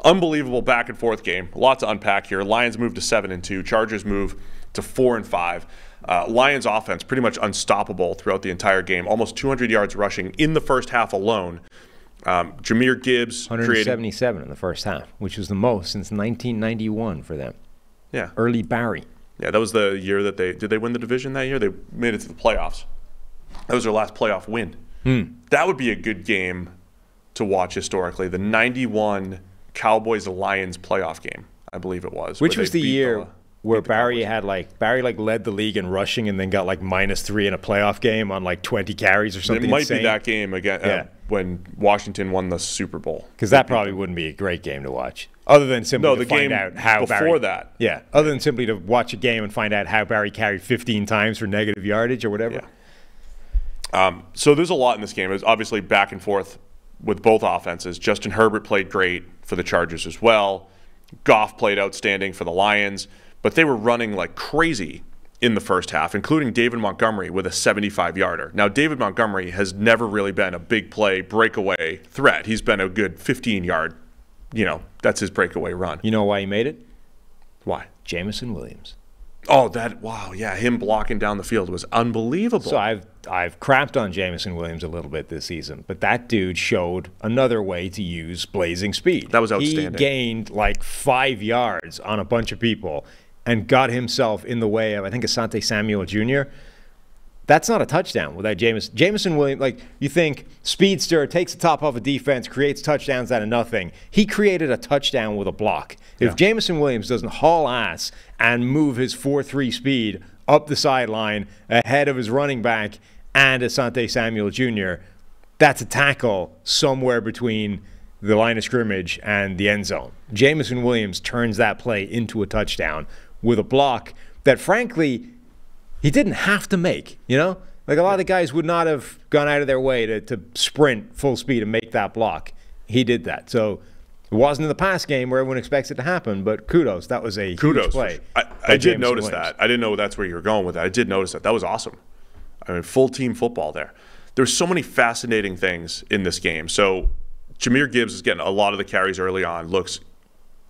unbelievable back and forth game. Lots to unpack here. Lions move to 7-2. Chargers move to 4-5. Lions offense pretty much unstoppable throughout the entire game. Almost 200 yards rushing in the first half alone. Jahmyr Gibbs 177 in the first half, which was the most since 1991 for them. Yeah. Early Barry. Yeah, that was the year that did they win the division that year? They made it to the playoffs. That was their last playoff win. That would be a good game to watch historically. The 91 Cowboys-Lions playoff game, I believe it was. Which was the year where Barry led the league in rushing and then got like -3 in a playoff game on like 20 carries or something. It might insane. be that game again when Washington won the Super Bowl. Because that probably wouldn't be a great game to watch. Other than simply to find out how before that. Yeah. Other than simply to watch a game and find out how Barry carried 15 times for negative yardage or whatever. Yeah. So there's a lot in this game. It was obviously back and forth with both offenses. Justin Herbert played great for the Chargers as well. Goff played outstanding for the Lions. But they were running like crazy in the first half, including David Montgomery with a 75-yarder. Now, David Montgomery has never really been a big play breakaway threat. He's been a good 15-yard, that's his breakaway run. You know why he made it? Why? Jameson Williams. Oh, wow, yeah, him blocking down the field was unbelievable. So I've crapped on Jameson Williams a little bit this season, but that dude showed another way to use blazing speed. That was outstanding. He gained like 5 yards on a bunch of people and got himself in the way of, I think, Asante Samuel Jr. That's not a touchdown without Jameson. Jameson Williams, like, you think speedster, takes the top off a defense, creates touchdowns out of nothing. He created a touchdown with a block. If Jameson Williams doesn't haul ass and move his 4.3 speed up the sideline ahead of his running back and Asante Samuel Jr., that's a tackle somewhere between the line of scrimmage and the end zone. Jameson Williams turns that play into a touchdown with a block that, frankly, he didn't have to make, Like a lot of the guys would not have gone out of their way to sprint full speed and make that block. He did that. So it wasn't in the pass game where everyone expects it to happen, but kudos. That was a huge play. I did notice that. I didn't know that's where you were going with that. I did notice that. That was awesome. I mean, full team football there. There's so many fascinating things in this game. So Jahmyr Gibbs is getting a lot of the carries early on, looks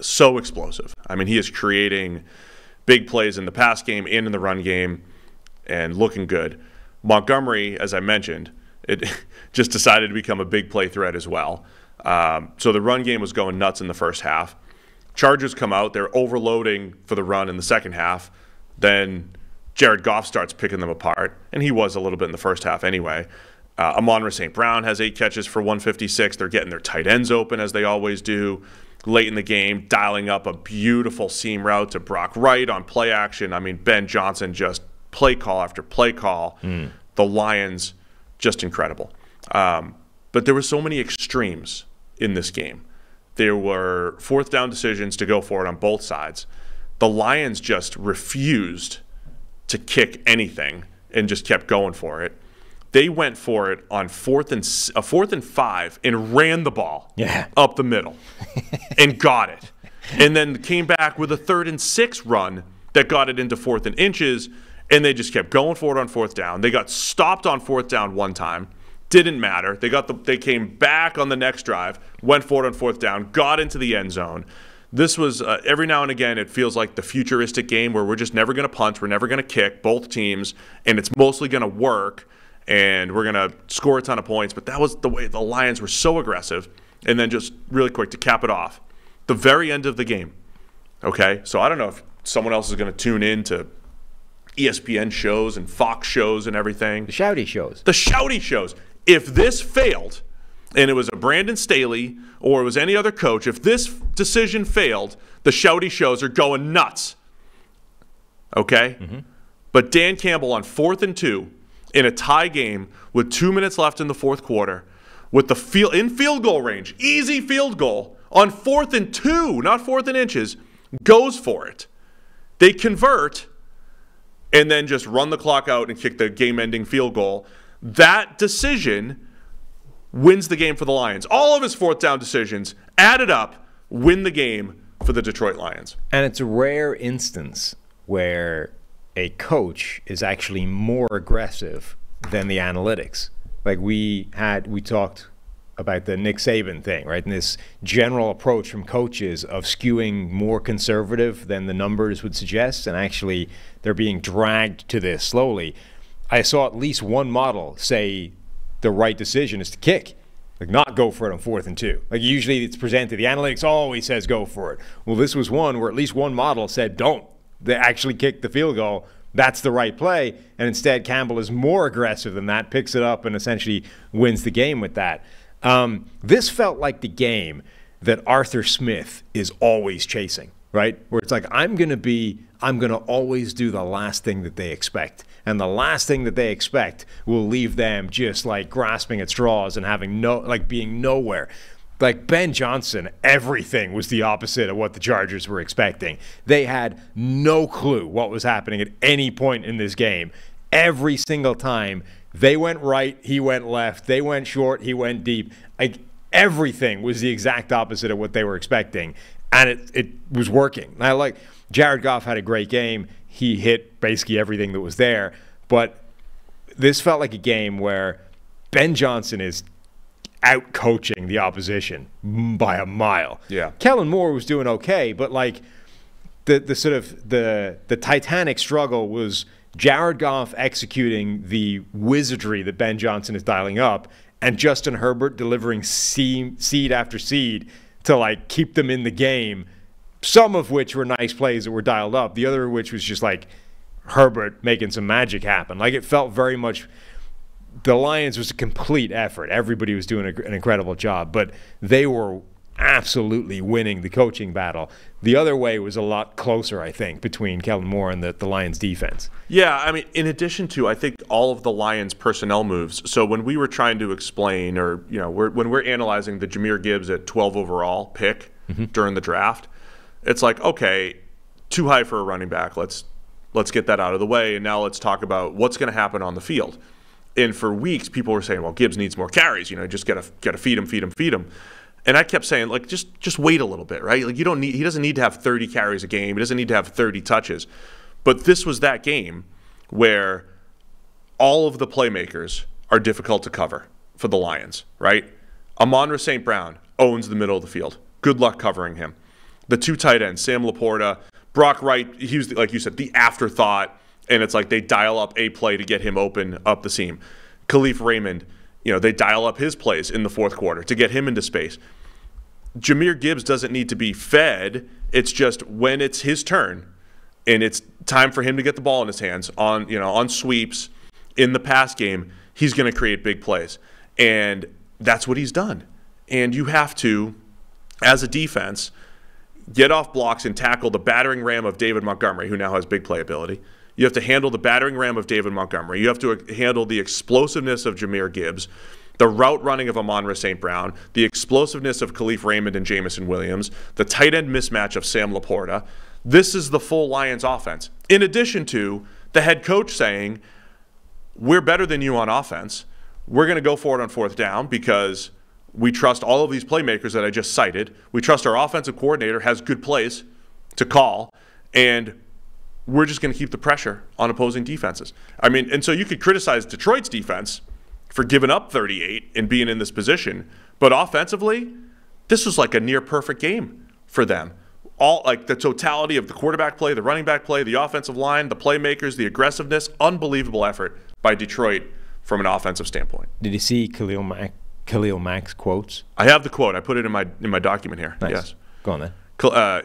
so explosive. I mean, he is creating big plays in the pass game and in the run game and looking good. Montgomery, as I mentioned, it just decided to become a big play threat as well. So the run game was going nuts in the first half. Chargers come out. They're overloading for the run in the second half. Then Jared Goff starts picking them apart, and he was a little bit in the first half anyway. Amon-Ra St. Brown has 8 catches for 156. They're getting their tight ends open, as they always do. Late in the game, dialing up a beautiful seam route to Brock Wright on play action. I mean, Ben Johnson just play call after play call. The Lions, just incredible. But there were so many extremes in this game. There were fourth down decisions to go for it on both sides. The Lions just refused to kick anything and just kept going for it. They went for it on fourth and 5 and ran the ball up the middle and got it. And then came back with a 3rd and 6 run that got it into 4th and inches, and they just kept going for it on 4th down. They got stopped on 4th down one time. Didn't matter. They came back on the next drive, went for it on 4th down, got into the end zone. This was, every now and again, it feels like the futuristic game where we're just never going to punt, we're never going to kick, both teams, and it's mostly going to work, and we're going to score a ton of points. But that was the way the Lions were so aggressive. And then just really quick to cap it off, the very end of the game, okay? So I don't know if someone else is going to tune in to ESPN shows and Fox shows and everything. The shouty shows. The shouty shows. If this failed, and it was a Brandon Staley or it was any other coach, if this decision failed, the shouty shows are going nuts. Okay? But Dan Campbell on 4th and 2 in a tie game with 2 minutes left in the fourth quarter with the in field goal range, easy field goal, on 4th and 2, not 4th and inches, goes for it. They convert and then just run the clock out and kick the game-ending field goal. That decision wins the game for the Lions. All of his 4th down decisions added up, win the game for the Detroit Lions. And it's a rare instance where a coach is actually more aggressive than the analytics. Like we talked about the Nick Saban thing, right? And this general approach from coaches of skewing more conservative than the numbers would suggest, and actually they're being dragged to this slowly. I saw at least one model say the right decision is to kick, like not go for it on 4th and 2. Like usually it's presented, the analytics always says go for it. Well, this was one where at least one model said don't. They actually kicked the field goal. That's the right play. And instead Campbell is more aggressive than that, picks it up, and essentially wins the game with that. This felt like the game that Arthur Smith is always chasing, right? Where it's like, I'm going to always do the last thing that they expect. And the last thing that they expect will leave them just like grasping at straws and having being nowhere. Like Ben Johnson, everything was the opposite of what the Chargers were expecting. They had no clue what was happening at any point in this game. Every single time, they went right, he went left. They went short, he went deep. Like everything was the exact opposite of what they were expecting, and it was working. Now, like Jared Goff had a great game. He hit basically everything that was there, but this felt like a game where Ben Johnson is out coaching the opposition by a mile. Yeah, Kellen Moore was doing okay, but like the sort of the Titanic struggle was Jared Goff executing the wizardry that Ben Johnson is dialing up, and Justin Herbert delivering seed after seed to like keep them in the game. Some of which were nice plays that were dialed up. The other of which was just like Herbert making some magic happen. Like it felt very much the Lions was a complete effort. Everybody was doing an incredible job, but they were absolutely winning the coaching battle. The other way was a lot closer, I think, between Kellen Moore and the Lions defense. Yeah, I mean, in addition to, I think, all of the Lions personnel moves. So when we were trying to explain, or when we're analyzing the Jahmyr Gibbs at 12 overall pick during the draft, it's like, okay, too high for a running back. Let's get that out of the way, and now let's talk about what's going to happen on the field. And for weeks, people were saying, well, Gibbs needs more carries. Just gotta feed him. And I kept saying, like, just wait a little bit, right? Like, he doesn't need to have 30 carries a game. He doesn't need to have 30 touches. But this was that game where all of the playmakers are difficult to cover for the Lions, right? Amon-Ra St. Brown owns the middle of the field. Good luck covering him. The two tight ends, Sam Laporta, Brock Wright, he was, like you said, the afterthought, and it's like they dial up a play to get him open up the seam. Khalif Raymond, they dial up his plays in the fourth quarter to get him into space. Jahmyr Gibbs doesn't need to be fed. It's just when it's his turn and it's time for him to get the ball in his hands on sweeps in the pass game, he's going to create big plays. And that's what he's done. And you have to, as a defense, get off blocks and tackle the battering ram of David Montgomery, who now has big playability. You have to handle the battering ram of David Montgomery. You have to handle the explosiveness of Jahmyr Gibbs, the route running of Amon-Ra St. Brown, the explosiveness of Khalif Raymond and Jameson Williams, the tight end mismatch of Sam Laporta. This is the full Lions offense. In addition to the head coach saying, we're better than you on offense. We're going to go for it on 4th down because we trust all of these playmakers that I just cited. We trust our offensive coordinator has good plays to call, and we're just going to keep the pressure on opposing defenses. I mean, and so you could criticize Detroit's defense for giving up 38 and being in this position, but offensively, this was like a near perfect game for them. All like the totality of the quarterback play, the running back play, the offensive line, the playmakers, the aggressiveness, unbelievable effort by Detroit from an offensive standpoint. Did you see Khalil Mack's quotes? I have the quote. I put it in my document here. Nice. Yes. Go on then.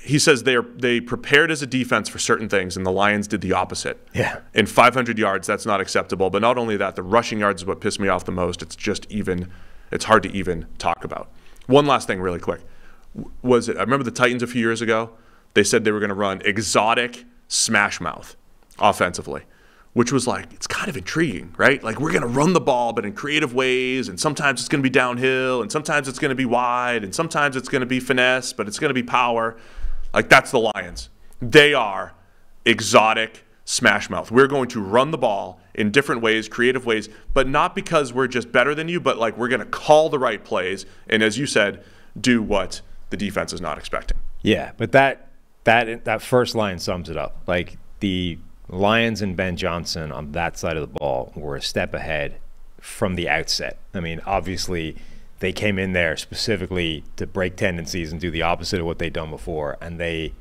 He says they prepared as a defense for certain things, and the Lions did the opposite. Yeah. In 500 yards, that's not acceptable. But not only that, the rushing yards is what pissed me off the most. It's hard to even talk about. One last thing really quick. I remember the Titans a few years ago? They said they were going to run exotic smash mouth offensively, which was like, it's kind of intriguing, right? Like, we're going to run the ball, but in creative ways, and sometimes it's going to be downhill, and sometimes it's going to be wide, and sometimes it's going to be finesse, but it's going to be power. Like, that's the Lions. They are exotic smash mouth. We're going to run the ball in different ways, creative ways, but not because we're just better than you, but like we're going to call the right plays, and as you said, do what the defense is not expecting. Yeah, but that first line sums it up. Like, the Lions and Ben Johnson on that side of the ball were a step ahead from the outset. I mean, obviously, they came in there specifically to break tendencies and do the opposite of what they'd done before, and the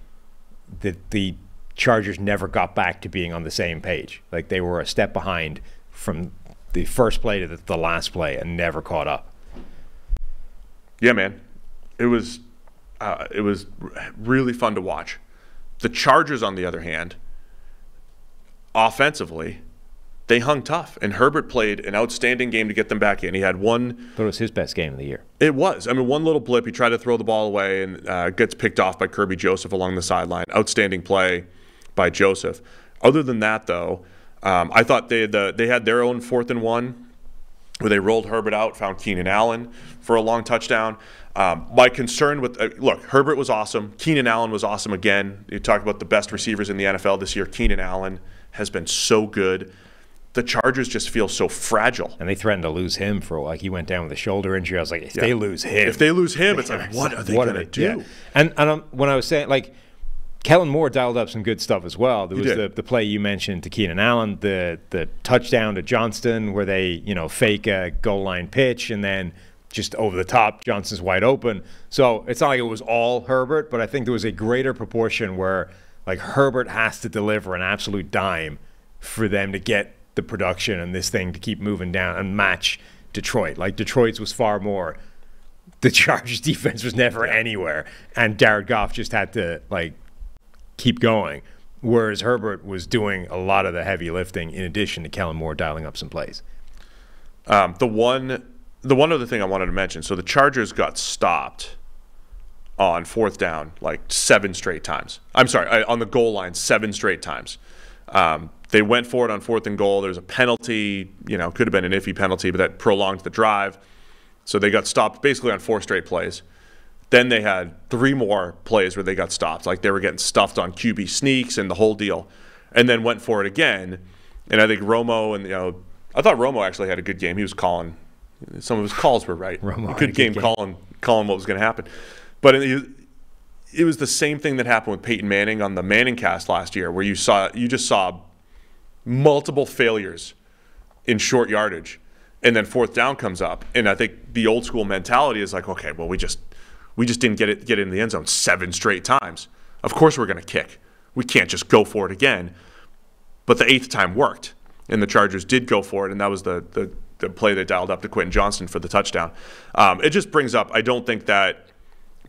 Chargers never got back to being on the same page. Like, they were a step behind from the first play to the last play and never caught up. Yeah, man. It was really fun to watch. The Chargers, on the other hand, offensively, they hung tough, and Herbert played an outstanding game to get them back in. He had one. I thought it was his best game of the year. It was. I mean, one little blip. He tried to throw the ball away and gets picked off by Kirby Joseph along the sideline. Outstanding play by Joseph. Other than that, though, I thought they had their own 4th and 1 where they rolled Herbert out, found Keenan Allen for a long touchdown. My concern with look, Herbert was awesome. Keenan Allen was awesome again. You talk about the best receivers in the NFL this year. Keenan Allen has been so good. The Chargers just feel so fragile. And they threatened to lose him for, like, he went down with a shoulder injury. I was like, if they lose him. If they lose him, it's like, what are they going to do? Yeah. And when I was saying, like, Kellen Moore dialed up some good stuff as well. There was the play you mentioned to Keenan Allen, the touchdown to Johnston where they, fake a goal line pitch and then just over the top, Johnston's wide open. So it's not like it was all Herbert, but I think there was a greater proportion where, like, Herbert has to deliver an absolute dime for them to get the production and this thing to keep moving down and match Detroit. Like, Detroit's was far more. The Chargers defense was never anywhere, and Jared Goff just had to, like, keep going, whereas Herbert was doing a lot of the heavy lifting in addition to Kellen Moore dialing up some plays. The one other thing I wanted to mention, so the Chargers got stopped on 4th down like 7 straight times. I'm sorry, on the goal line 7 straight times. They went for it on 4th and goal. There was a penalty, could have been an iffy penalty, but that prolonged the drive. So they got stopped basically on 4 straight plays. Then they had 3 more plays where they got stopped. Like, they were getting stuffed on QB sneaks and the whole deal. And then went for it again. And I think Romo I thought Romo actually had a good game. He was calling. Some of his calls were right. Romo good game calling what was going to happen. But it was the same thing that happened with Peyton Manning on the Manning cast last year, where you just saw multiple failures in short yardage, and then 4th down comes up, and I think the old school mentality is like, okay, well, we just didn't get in the end zone 7 straight times. Of course we're going to kick. We can't just go for it again. But the 8th time worked, and the Chargers did go for it, and that was the play they dialed up to Quentin Johnston for the touchdown. It just brings up, I don't think that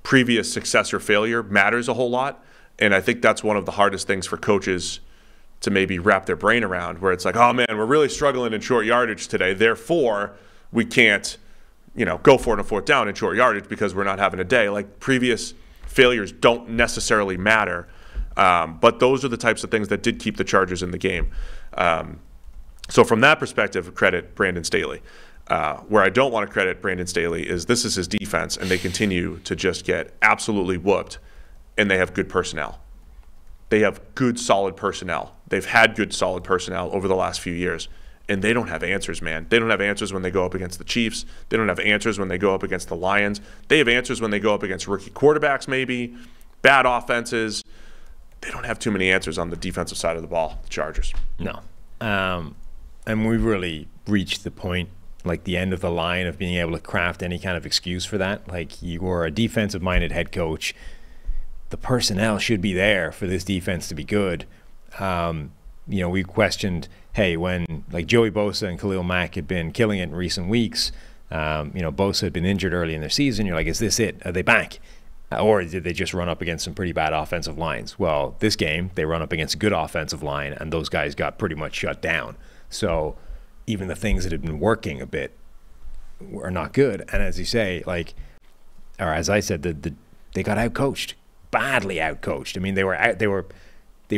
previous success or failure matters a whole lot, and I think that's one of the hardest things for coaches to maybe wrap their brain around, where it's like, oh man, we're really struggling in short yardage today, therefore we can't go for it on 4th down in short yardage because we're not having a day. Like, previous failures don't necessarily matter, but those are the types of things that did keep the Chargers in the game. So from that perspective, credit Brandon Staley. Where I don't want to credit Brandon Staley is this is his defense, and they continue to just get absolutely whooped, and they have good personnel. They have good, solid personnel. They've had good, solid personnel over the last few years, and they don't have answers, man. They don't have answers when they go up against the Chiefs. They don't have answers when they go up against the Lions. They have answers when they go up against rookie quarterbacks, maybe, bad offenses. They don't have too many answers on the defensive side of the ball, the Chargers. No. And we've really reached the point, like the end of the line of being able to craft any kind of excuse for that. Like, you were a defensive-minded head coach. The personnel should be there for this defense to be good. We questioned, hey, when like Joey Bosa and Khalil Mack had been killing it in recent weeks, Bosa had been injured early in their season. You're like, is this it? Are they back? Or did they just run up against some pretty bad offensive lines? Well, this game, they run up against a good offensive line, and those guys got pretty much shut down. So even the things that had been working a bit are not good. And as you say, or as I said, they got outcoached, badly outcoached. I mean, they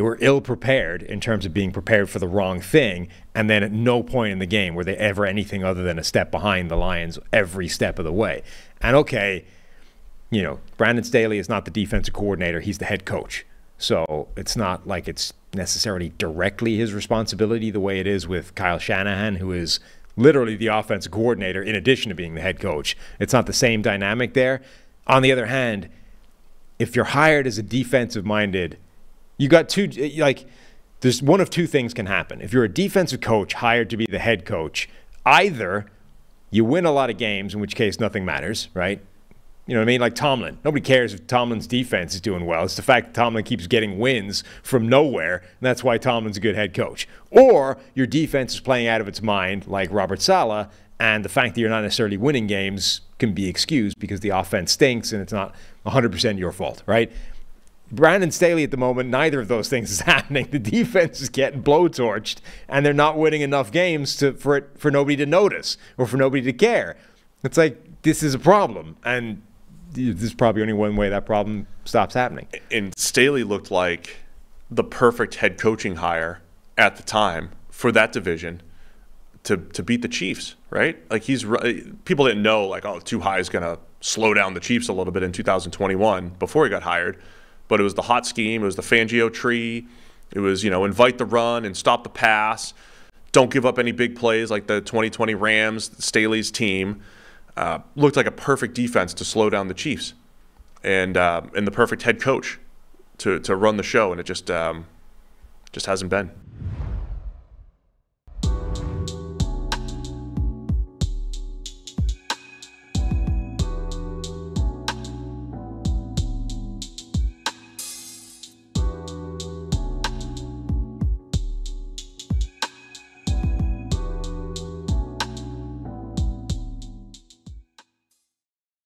were ill prepared in terms of being prepared for the wrong thing, and then at no point in the game were they ever anything other than a step behind the Lions every step of the way. And okay, Brandon Staley is not the defensive coordinator, he's the head coach. So it's not like it's necessarily directly his responsibility the way it is with Kyle Shanahan, who is literally the offensive coordinator in addition to being the head coach. It's not the same dynamic there. On the other hand, if you're hired as a defensive-minded, you got there's one of two things can happen. If you're a defensive coach hired to be the head coach, either You win a lot of games, in which case nothing matters, right? You know what I mean? Like Tomlin. Nobody cares if Tomlin's defense is doing well. It's the fact that Tomlin keeps getting wins from nowhere, and that's why Tomlin's a good head coach. Or your defense is playing out of its mind, like Robert Saleh, and the fact that you're not necessarily winning games can be excused because the offense stinks and it's not 100% your fault, right? Brandon Staley at the moment, neither of those things is happening. The defense is getting blowtorched, and they're not winning enough games for nobody to notice or for nobody to care. It's like, this is a problem, and there's probably only one way that problem stops happening. And Staley looked like the perfect head coaching hire at the time for that division to beat the Chiefs, right? Like people didn't know like, oh, too high is going to slow down the Chiefs a little bit in 2021 before he got hired. But it was the hot scheme. It was the Fangio tree. It was, invite the run and stop the pass. Don't give up any big plays like the 2020 Rams, Staley's team. Looked like a perfect defense to slow down the Chiefs, and the perfect head coach to run the show, and it just hasn't been.